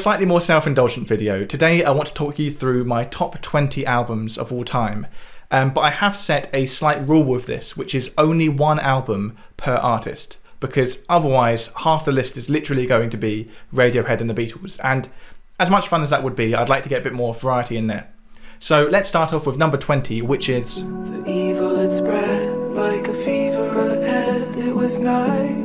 Slightly more self-indulgent video. Today I want to talk you through my top 20 albums of all time. But I have set a slight rule with this, which is only one album per artist, because otherwise half the list is literally going to be Radiohead and the Beatles. And as much fun as that would be, I'd like to get a bit more variety in there. So let's start off with number 20, which is The evil had spread like a fever ahead. It was night.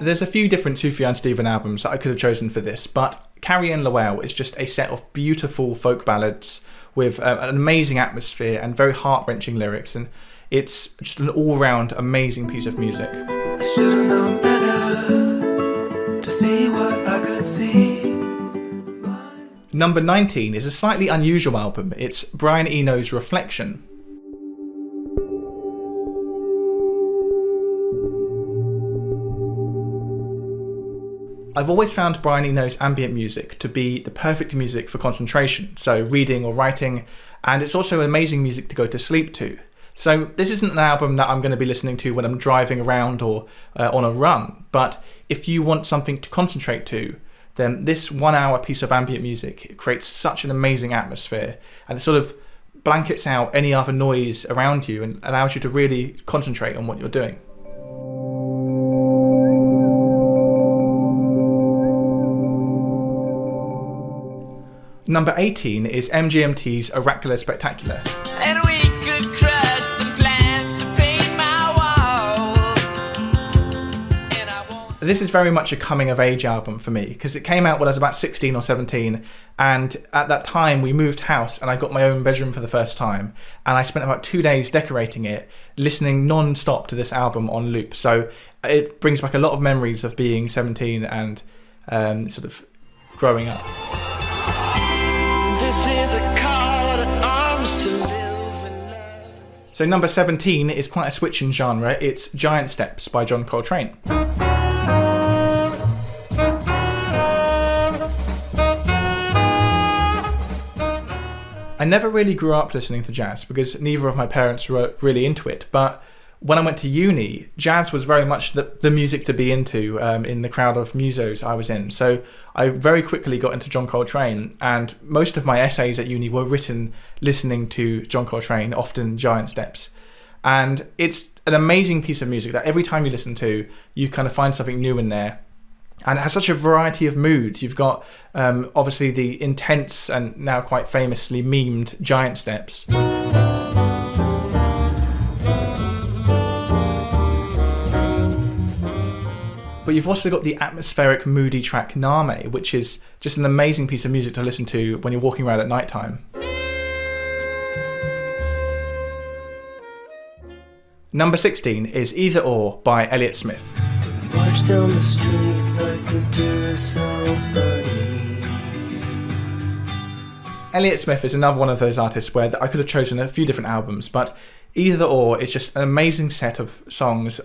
There's a few different Sufjan Stevens albums that I could have chosen for this, but Carrie and Lowell is just a set of beautiful folk ballads with an amazing atmosphere and very heart-wrenching lyrics, and it's just an all-round amazing piece of music. I should have known better to see what I could see. Number 19 is a slightly unusual album. It's Brian Eno's Reflection. I've always found Brian Eno's ambient music to be the perfect music for concentration, so reading or writing, and it's also amazing music to go to sleep to. So this isn't an album that I'm going to be listening to when I'm driving around or on a run, but if you want something to concentrate to, then this 1 hour piece of ambient music creates such an amazing atmosphere, and it sort of blankets out any other noise around you and allows you to really concentrate on what you're doing. Number 18 is MGMT's Oracular Spectacular. And we could crush some plans to paint my walls. And I won't. This is very much a coming of age album for me, because it came out when I was about 16 or 17, and at that time we moved house and I got my own bedroom for the first time, and I spent about 2 days decorating it, listening non-stop to this album on loop. So it brings back a lot of memories of being 17 and sort of growing up. So number 17 is quite a switch in genre. It's Giant Steps by John Coltrane. I never really grew up listening to jazz because neither of my parents were really into it, but when I went to uni, jazz was very much the music to be into in the crowd of musos I was in. So I very quickly got into John Coltrane, and most of my essays at uni were written listening to John Coltrane, often Giant Steps. And it's an amazing piece of music that every time you listen to, you kind of find something new in there. And it has such a variety of mood. You've got obviously the intense and now quite famously memed Giant Steps. But you've also got the atmospheric, moody track Name, which is just an amazing piece of music to listen to when you're walking around at night time. Number 16 is Either Or by Elliott Smith. March down the street like a somebody. Elliott Smith is another one of those artists where I could have chosen a few different albums, but Either Or is just an amazing set of songs,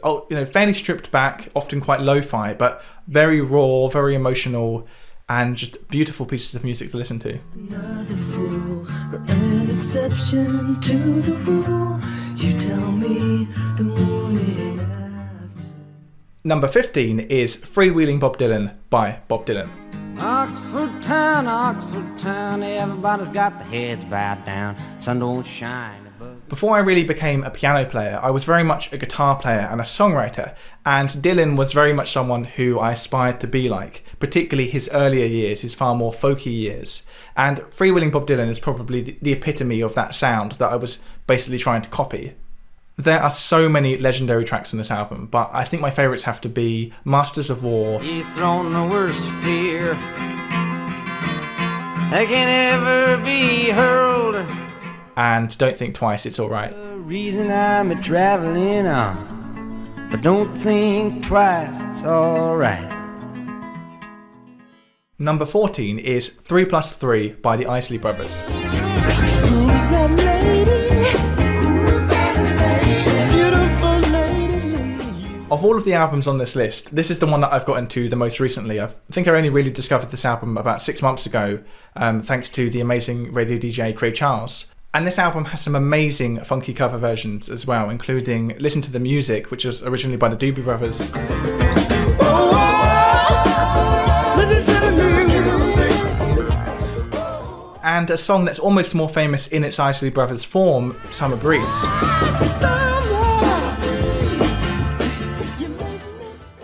fairly stripped back, often quite lo-fi, but very raw, very emotional, and just beautiful pieces of music to listen to. Another fool or an exception to the rule. You tell me the morning after. Number 15 is Freewheeling Bob Dylan by Bob Dylan. Oxford town, everybody's got their heads bowed down, sun don't shine. Before I really became a piano player, I was very much a guitar player and a songwriter, and Dylan was very much someone who I aspired to be like, particularly his earlier years, his far more folky years. And Freewheeling Bob Dylan is probably the epitome of that sound that I was basically trying to copy. There are so many legendary tracks on this album, but I think my favourites have to be Masters of War. He's thrown the worst fear that can ever be hurled. And Don't Think Twice, It's Alright. The reason I'm a traveling on, but don't think twice, it's alright. Number 14 is 3+3 by the Isley Brothers. Who's that lady? Who's that lady? Beautiful lady. Of all of the albums on this list, this is the one that I've got into the most recently. I think I only really discovered this album about 6 months ago, thanks to the amazing radio DJ Craig Charles. And this album has some amazing funky cover versions as well, including Listen to the Music, which was originally by the Doobie Brothers. Listen to the music. and a song that's almost more famous in its Isley Brothers form, Summer Breeze.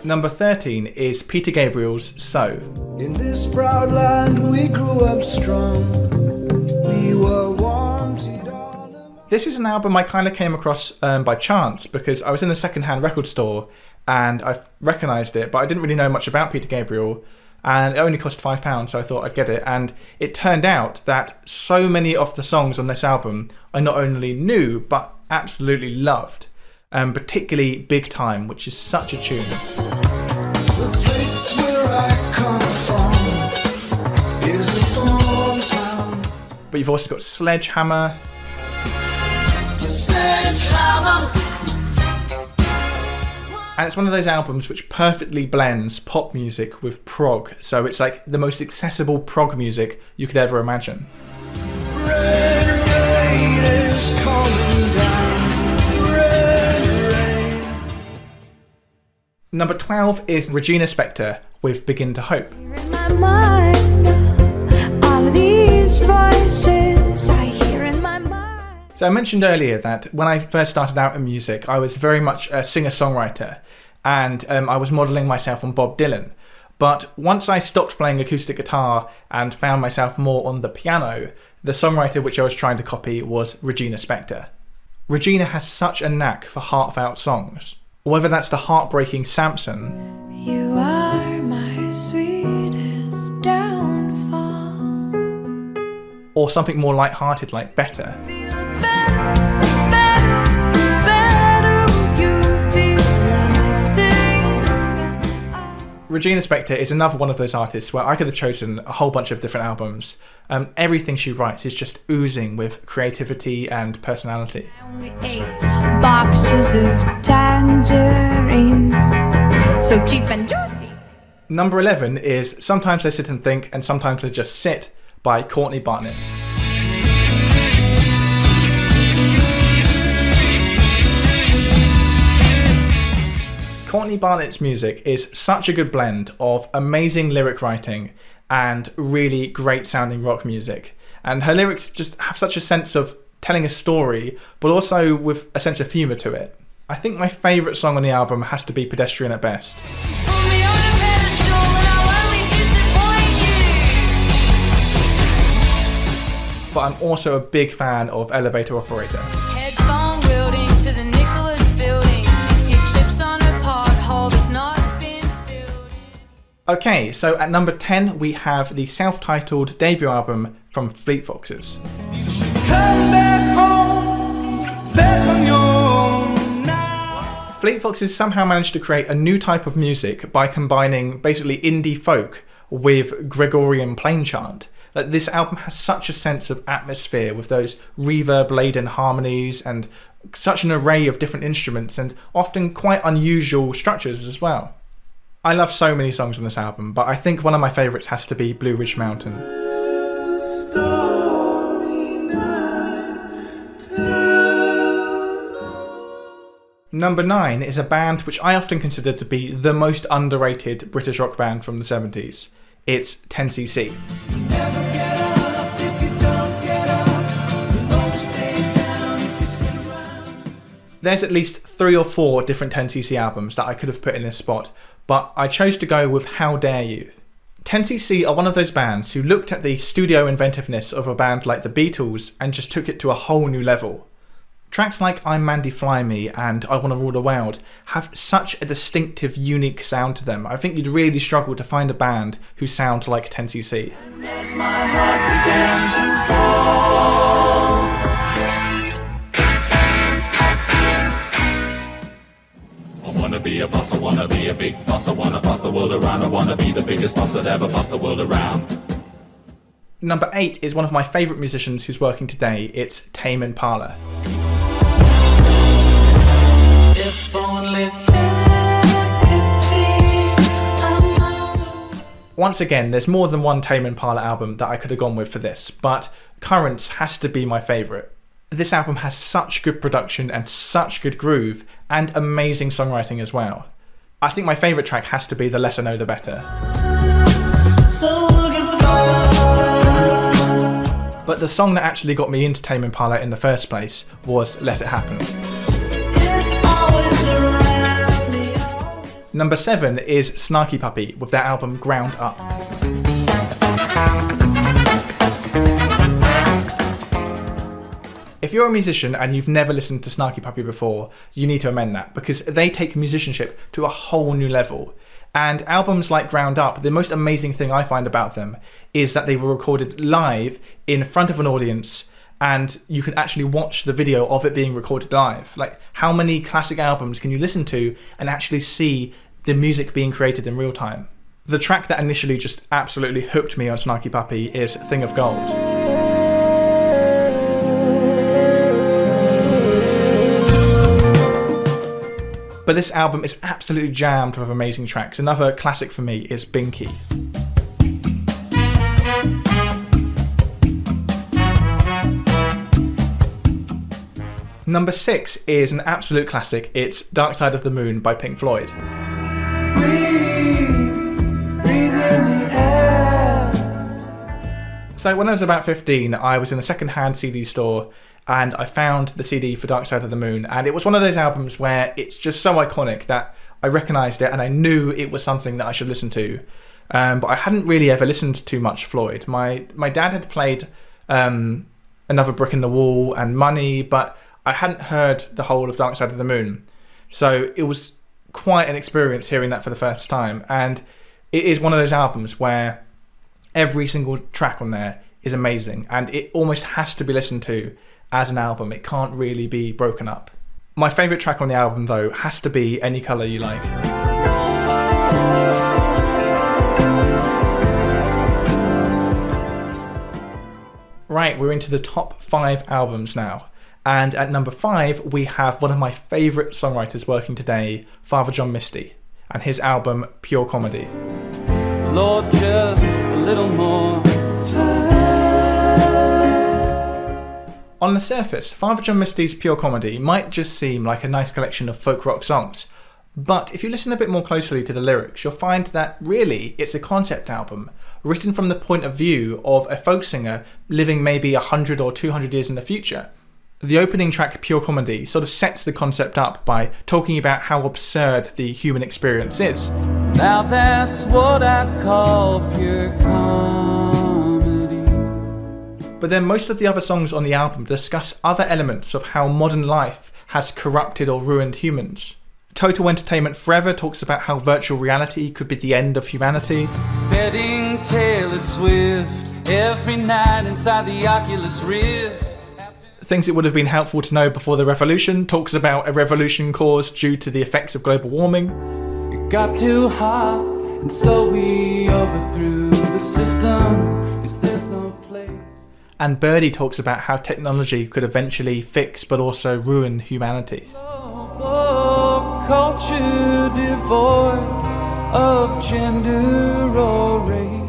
Number 13 is Peter Gabriel's So. In this proud land we grew up strong. We were wanted all. This is an album I kind of came across by chance because I was in a second-hand record store and I recognised it, but I didn't really know much about Peter Gabriel, and it only cost £5, so I thought I'd get it. And it turned out that so many of the songs on this album I not only knew but absolutely loved, particularly Big Time, which is such a tune. The place where I come from is a small town. But you've also got Sledgehammer. Sledgehammer. And it's one of those albums which perfectly blends pop music with prog. So it's like the most accessible prog music you could ever imagine. Red rain is coming down. Red rain. Number 12 is Regina Spektor with Begin to Hope. In my mind, all of these voices I hear in my mind. So I mentioned earlier that when I first started out in music, I was very much a singer-songwriter, and I was modelling myself on Bob Dylan. But once I stopped playing acoustic guitar and found myself more on the piano, the songwriter which I was trying to copy was Regina Spektor. Regina has such a knack for heartfelt songs. Whether that's the heartbreaking Samson, You are my sweetest downfall. or something more light-hearted like Better. Feel better, better, better. You feel anything. Regina Spektor is another one of those artists where I could have chosen a whole bunch of different albums. Everything she writes is just oozing with creativity and personality. We ate boxes of tangerines, so cheap and juicy. Number 11 is Sometimes I Sit and Think and Sometimes I Just Sit by Courtney Barnett. Courtney Barnett's music is such a good blend of amazing lyric writing and really great sounding rock music. And her lyrics just have such a sense of telling a story, but also with a sense of humour to it. I think my favourite song on the album has to be Pedestrian at Best. Put me on a pedestal and I'll only disappoint you. But I'm also a big fan of Elevator Operator. Headphone wielding to the Nicholas building. He trips on a pothole that's not been filled in. Okay, so at number 10 we have the self-titled debut album from Fleet Foxes. Come back home, back on your own now. Fleet Foxes somehow managed to create a new type of music by combining basically indie folk with Gregorian plain chant. Like, this album has such a sense of atmosphere with those reverb-laden harmonies and such an array of different instruments and often quite unusual structures as well. I love so many songs on this album, but I think one of my favourites has to be Blue Ridge Mountain. Number 9 is a band which I often consider to be the most underrated British rock band from the 70s. It's 10cc. There's at least 3 or 4 different 10cc albums that I could have put in this spot, but I chose to go with How Dare You. 10cc are one of those bands who looked at the studio inventiveness of a band like the Beatles and just took it to a whole new level. Tracks like I'm Mandy Fly Me and I Wanna Rule the World have such a distinctive, unique sound to them. I think you'd really struggle to find a band who sound like 10cc. As my heart began to fall. I wanna be a boss, I wanna be a big boss, I wanna boss the world around, I wanna be the biggest boss that ever bossed the world around. Number 8 is one of my favourite musicians who's working today. It's Tame Impala. If only that could be. Once again, there's more than one Tame Impala album that I could have gone with for this, but Currents has to be my favourite. This album has such good production and such good groove and amazing songwriting as well. I think my favourite track has to be The Less I Know The Better. So goodbye. But the song that actually got me into Tame Impala in the first place was Let It Happen. Number 7 is Snarky Puppy with their album Ground Up. If you're a musician and you've never listened to Snarky Puppy before, you need to amend that, because they take musicianship to a whole new level. And albums like Ground Up, the most amazing thing I find about them is that they were recorded live in front of an audience, and you can actually watch the video of it being recorded live. Like, how many classic albums can you listen to and actually see the music being created in real time? The track that initially just absolutely hooked me on Snarky Puppy is Thing of Gold. But this album is absolutely jammed with amazing tracks. Another classic for me is Binky. Number 6 is an absolute classic. It's Dark Side of the Moon by Pink Floyd. So when I was about 15, I was in a second-hand CD store and I found the CD for Dark Side of the Moon, and it was one of those albums where it's just so iconic that I recognised it and I knew it was something that I should listen to. But I hadn't really ever listened to much Floyd. My dad had played Another Brick in the Wall and Money, but I hadn't heard the whole of Dark Side of the Moon. So it was quite an experience hearing that for the first time, and it is one of those albums where every single track on there is amazing, and it almost has to be listened to as an album. It can't really be broken up. My favourite track on the album, though, has to be Any Colour You Like. Right, we're into the top 5 albums now. And at number 5, we have one of my favourite songwriters working today, Father John Misty, and his album Pure Comedy. Lord, just a little more time. On the surface, Father John Misty's Pure Comedy might just seem like a nice collection of folk rock songs, but if you listen a bit more closely to the lyrics, you'll find that really it's a concept album written from the point of view of a folk singer living maybe 100 or 200 years in the future. The opening track, Pure Comedy, sort of sets the concept up by talking about how absurd the human experience is. Now that's what I call pure comedy. But then most of the other songs on the album discuss other elements of how modern life has corrupted or ruined humans. Total Entertainment Forever talks about how virtual reality could be the end of humanity. Betting Taylor Swift every night inside the Oculus Rift. Things It Would Have Been Helpful to Know Before the Revolution talks about a revolution caused due to the effects of global warming. It got too hot, and so we overthrew the system. Is there's no place? And Birdie talks about how technology could eventually fix but also ruin humanity. Culture devoid of gender or race.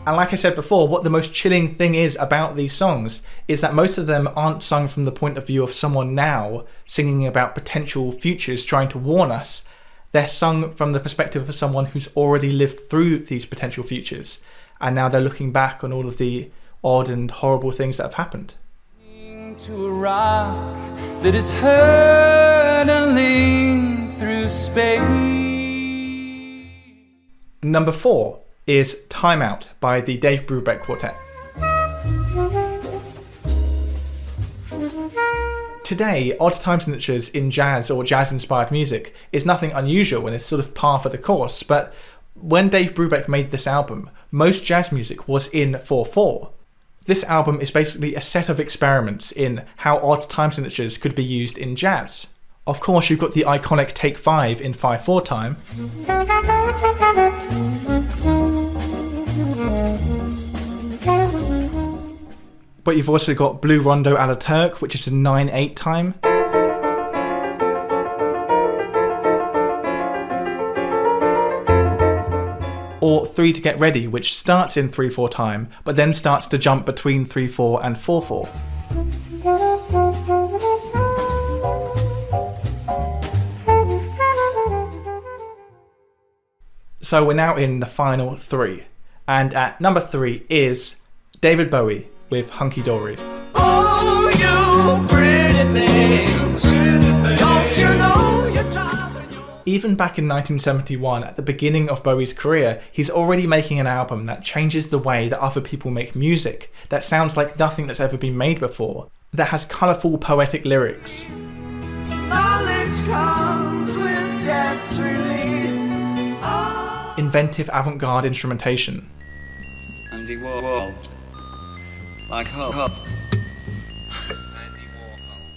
And like I said before, what the most chilling thing is about these songs is that most of them aren't sung from the point of view of someone now singing about potential futures trying to warn us. They're sung from the perspective of someone who's already lived through these potential futures, and now they're looking back on all of the odd and horrible things that have happened. To a rock that is hurtling through space. Number 4 is Time Out by the Dave Brubeck Quartet. Today, odd time signatures in jazz or jazz-inspired music is nothing unusual and it's sort of par for the course, but when Dave Brubeck made this album, most jazz music was in 4/4. This album is basically a set of experiments in how odd time signatures could be used in jazz. Of course, you've got the iconic Take 5 in 5/4 time. But you've also got Blue Rondo a la Turk, which is in 9/8 time. Or 3 to Get Ready, which starts in 3/4 time, but then starts to jump between 3/4 and 4/4. So we're now in the final 3. And at number 3 is David Bowie with Hunky Dory. Oh, you pretty things. Don't you know you're driving your... Even back in 1971, at the beginning of Bowie's career, he's already making an album that changes the way that other people make music, that sounds like nothing that's ever been made before, that has colourful poetic lyrics. Knowledge comes with death's release. Oh. Inventive avant-garde instrumentation. Andy Warhol. Like Hub.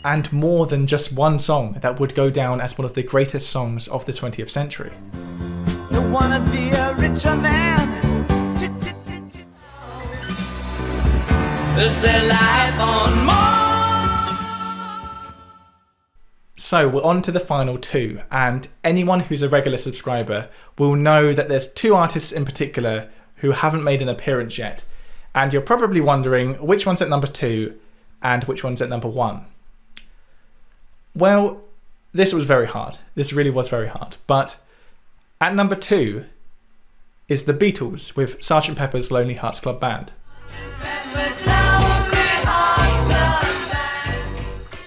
And more than just one song that would go down as one of the greatest songs of the 20th century. You wanna be a richer man. Is there life on Mars? So we're on to the final two, and anyone who's a regular subscriber will know that there's two artists in particular who haven't made an appearance yet, and you're probably wondering which one's at number 2 and which one's at number 1. Well, this was very hard. This really was very hard. But at number 2 is the Beatles with Sgt. Pepper's Lonely Hearts Club Band.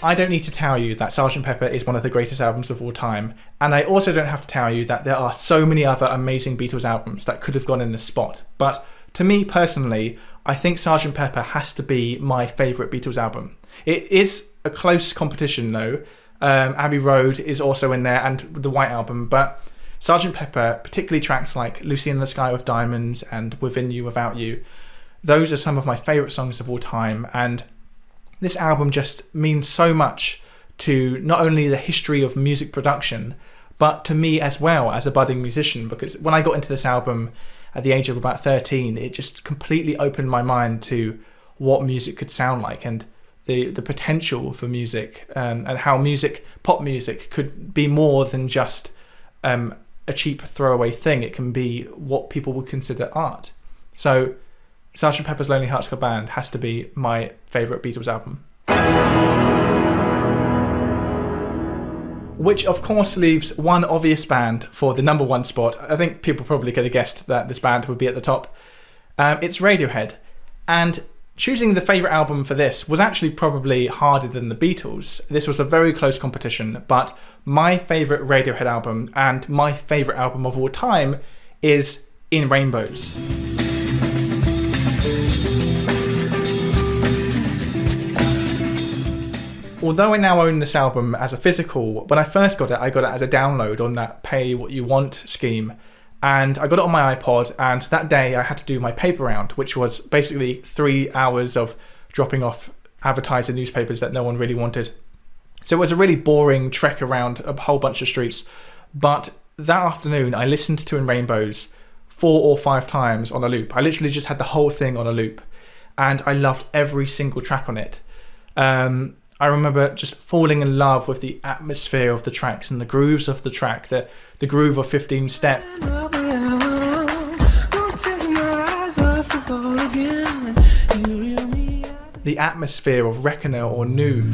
I don't need to tell you that Sgt. Pepper is one of the greatest albums of all time, and I also don't have to tell you that there are so many other amazing Beatles albums that could have gone in this spot. But to me personally, I think Sgt. Pepper has to be my favourite Beatles album. It is a close competition though. Abbey Road is also in there, and the White Album, but Sgt. Pepper, particularly tracks like Lucy in the Sky with Diamonds and Within You Without You, those are some of my favourite songs of all time, and this album just means so much to not only the history of music production, but to me as well as a budding musician, because when I got into this album at the age of about 13, it just completely opened my mind to what music could sound like, and the potential for music, and how pop music could be more than just a cheap throwaway thing. It can be what people would consider art. So Sgt. Pepper's Lonely Hearts Club Band has to be my favourite Beatles album. Which of course leaves one obvious band for the number 1 spot. I think people probably could have guessed that this band would be at the top. It's Radiohead. And choosing the favourite album for this was actually probably harder than the Beatles. This was a very close competition, but my favourite Radiohead album and my favourite album of all time is In Rainbows. Although I now own this album as a physical, when I first got it, I got it as a download on that pay what you want scheme. And I got it on my iPod, and that day I had to do my paper round, which was basically 3 hours of dropping off advertising newspapers that no one really wanted. So it was a really boring trek around a whole bunch of streets. But that afternoon I listened to In Rainbows 4 or 5 times on a loop. I literally just had the whole thing on a loop, and I loved every single track on it. I remember just falling in love with the atmosphere of the tracks and the grooves of the track, the groove of 15 Step. The atmosphere of Reckoner or Nude.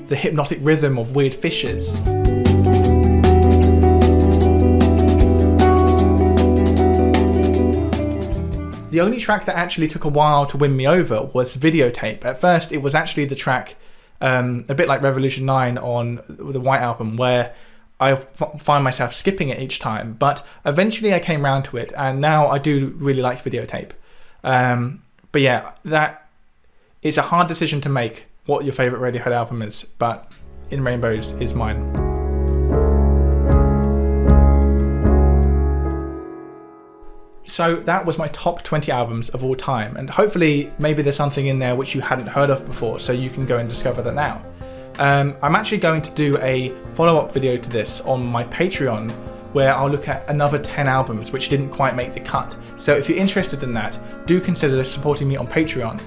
The hypnotic rhythm of Weird Fishes. The only track that actually took a while to win me over was Videotape. At first, it was actually the track, a bit like Revolution 9 on the White Album, where I find myself skipping it each time. But eventually I came round to it, and now I do really like Videotape. But yeah, that is a hard decision to make what your favourite Radiohead album is, but In Rainbows is mine. So that was my top 20 albums of all time, and hopefully maybe there's something in there which you hadn't heard of before, so you can go and discover that now. I'm actually going to do a follow-up video to this on my Patreon, where I'll look at another 10 albums which didn't quite make the cut. So if you're interested in that, do consider supporting me on Patreon.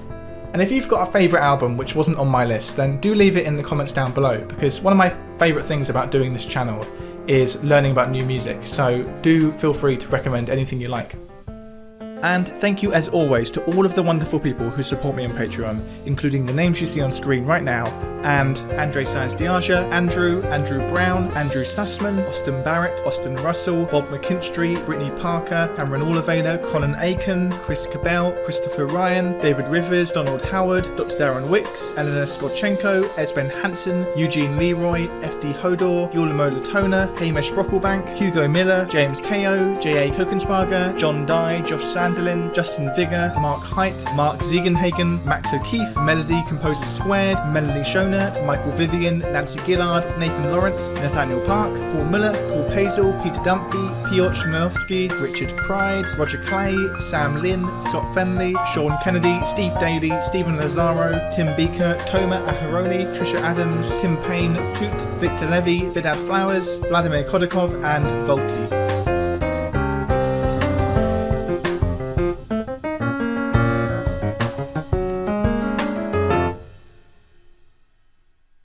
And if you've got a favourite album which wasn't on my list, then do leave it in the comments down below, because one of my favourite things about doing this channel is learning about new music, so do feel free to recommend anything you like. And thank you as always to all of the wonderful people who support me on Patreon, including the names you see on screen right now, and Andre Sainz Diaja, Andrew Brown, Andrew Sussman, Austin Barrett, Austin Russell, Bob McKinstry, Brittany Parker, Cameron Olivader, Colin Aiken, Chris Cabell, Christopher Ryan, David Rivers, Donald Howard, Dr. Darren Wicks, Eleanor Skorchenko, Esben Hansen, Eugene Leroy, FD Hodor, Yulamo Latona, Hamish Brocklebank, Hugo Miller, James Ko, J.A. Kokensparger, John Dye, Josh Sanderlin, Justin Vigor, Mark Height, Mark Ziegenhagen, Max O'Keefe, Melody Composers Squared, Melanie Schonert, Michael Vivian, Nancy Gillard, Nathan Lawrence, Nathaniel Park, Paul Miller, Paul Pazel, Peter Dumpy, Piotr Chmielowski, Richard Pride, Roger Clay, Sam Lynn, Scott Fenley, Sean Kennedy, Steve Daly, Stephen Lazaro, Tim Beaker, Toma Aharoni, Trisha Adams, Tim Payne, Toot, Victor Levy, Vidad Flowers, Vladimir Kodakov, and Volti.